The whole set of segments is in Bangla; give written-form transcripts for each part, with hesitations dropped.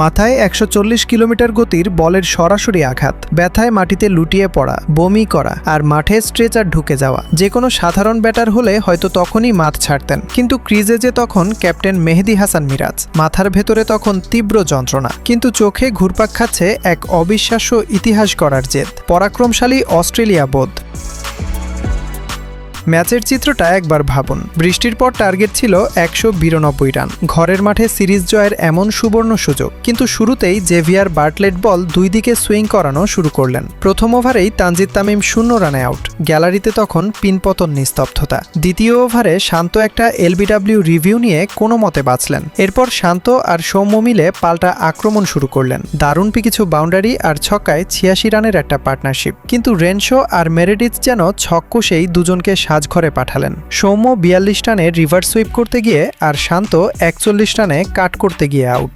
মাথায় ১৪০ কিলোমিটার গতির বলের সরাসরি আঘাত, ব্যথায় মাটিতে লুটিয়ে পড়া, বমি করা আর মাঠে স্ট্রেচার ঢুকে যাওয়া। যে কোনো সাধারণ ব্যাটার হলে হয়তো তখনই মাঠ ছাড়তেন, কিন্তু ক্রিজে যে তখন ক্যাপ্টেন মেহেদী হাসান মিরাজ। মাথার ভেতরে তখন তীব্র যন্ত্রণা, কিন্তু চোখে ঘুরপাক খাচ্ছে এক অবিশ্বাস্য ইতিহাস গড়ার জেদ, পরাক্রমশালী অস্ট্রেলিয়া বোধ। ম্যাচের চিত্রটা একবার ভাবুন। বৃষ্টির পর টার্গেট ছিল ১৯২ রান, ঘরের মাঠে সিরিজ জয়ের এমন সুবর্ণ সুযোগ, কিন্তু শুরুতেই জেভিয়ার বার্টলেট বল দুই দিকে সুইং করানো শুরু করলেন। প্রথম ওভারেই তানজিদ তামিম 0 রানে আউট। গ্যালারিতে তখন পিনপতন নিস্তব্ধতা। দ্বিতীয় ওভারে শান্ত একটা এলবিডব্লিউ রিভিউ নিয়ে কোনো মতে বাঁচলেন। এরপর শান্ত আর সৌম্য মিলে পাল্টা আক্রমণ শুরু করলেন। দারুণ কিছু বাউন্ডারি আর ছক্কায় ৮৬ রানের একটা পার্টনারশিপ, কিন্তু রেনশো আর মেরেডিথ যেন ছক কষেই দুজনকে সাজঘরে পাঠালেন। সৌম্য ৪২ রানে রিভার্স সুইপ করতে গিয়ে আর শান্ত ৪১ রানে কাট করতে গিয়ে আউট।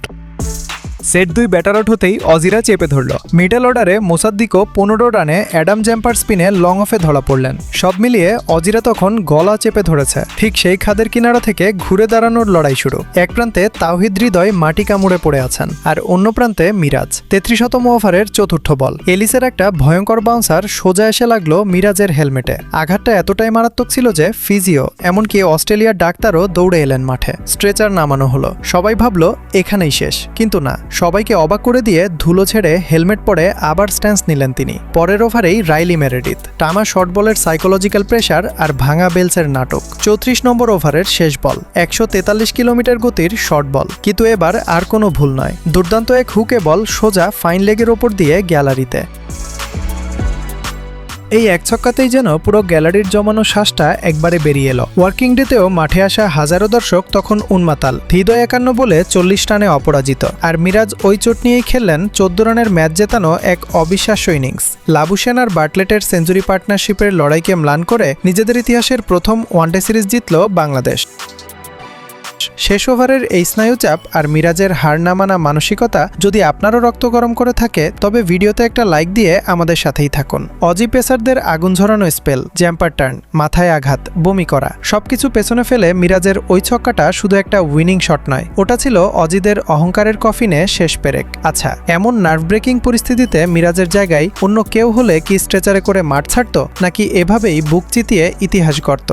সেট ২ ব্যাটার আউট হতেই অজিরা চেপে ধরল। মিডল অর্ডারে মোসাদ্দিকও ১৫ রানে অ্যাডাম জ্যাম্পার স্পিনে লং অফে ধরা পড়লেন। সব মিলিয়ে অজিরা তখন গলা চেপে ধরেছে। ঠিক সেই খাদের কিনারা থেকে ঘুরে দাঁড়ানোর লড়াই শুরু। এক প্রান্তে তাওহিদ হৃদয় মাটি কামড়ে পড়ে আছেন, আর অন্য প্রান্তে মিরাজ। ৩৩তম ওভারের চতুর্থ বল, এলিসের একটা ভয়ঙ্কর বাউন্সার সোজা এসে লাগলো মিরাজের হেলমেটে। আঘাতটা এতটাই মারাত্মক ছিল যে ফিজিও, এমনকি অস্ট্রেলিয়ার ডাক্তারও দৌড়ে এলেন মাঠে। স্ট্রেচার নামানো হলো। সবাই ভাবলো এখানেই শেষ, কিন্তু না। সবাইকে অবাক করে দিয়ে ধুলো ছেড়ে হেলমেট পরে আবার স্ট্যান্স নিলেন তিনি। পরের ওভারেই রাইলি মেরেডিথ, টানা শর্ট বলের সাইকোলজিক্যাল প্রেশার আর ভাঙা বেলসের নাটক। ৩৪ নম্বর ওভারের শেষ বল, ১৪৩ কিলোমিটার গতির শর্ট বল, কিন্তু এবার আর কোনো ভুল নয়। দুর্দান্ত এক হুকে বল সোজা ফাইন লেগের ওপর দিয়ে গ্যালারিতে। এই এক ছক্কাতেই যেন পুরো গ্যালারির জমানো শ্বাসটা একবারে বেরিয়ে এলো। ওয়ার্কিং ডেতেও মাঠে আসা হাজারো দর্শক তখন উন্মাতাল। হৃদয় ৫১ বলে ৪০ রানে অপরাজিত, আর মিরাজ ওই চোট নিয়েই খেললেন ১৪ রানের ম্যাচ জেতানো এক অবিশ্বাস্য ইনিংস। লাবুশেন আর বার্টলেটের সেঞ্চুরি পার্টনারশিপের লড়াইকে ম্লান করে নিজেদের ইতিহাসের প্রথম ওয়ানডে সিরিজ জিতল বাংলাদেশ। শেষ ওভারের এই স্নায়ুচাপ আর মিরাজের হার না মানা মানসিকতা যদি আপনারও রক্ত গরম করে থাকে, তবে ভিডিওতে একটা লাইক দিয়ে আমাদের সাথেই থাকুন। অজি পেসারদের আগুন ঝরানো স্পেল, জ্যাম্পার টার্ন, মাথায় আঘাত, বমি করা, সবকিছু পেছনে ফেলে মিরাজের ওই ছক্কাটা শুধু একটা উইনিং শট নয়, ওটা ছিল অজিদের অহংকারের কফিনে শেষ পেরেক। আচ্ছা, এমন নার্ভ ব্রেকিং পরিস্থিতিতে মিরাজের জায়গায় অন্য কেউ হলে কি স্ট্রেচারে করে মাঠ ছাড়ত, নাকি এভাবেই বুক চিতিয়ে ইতিহাস গড়ত?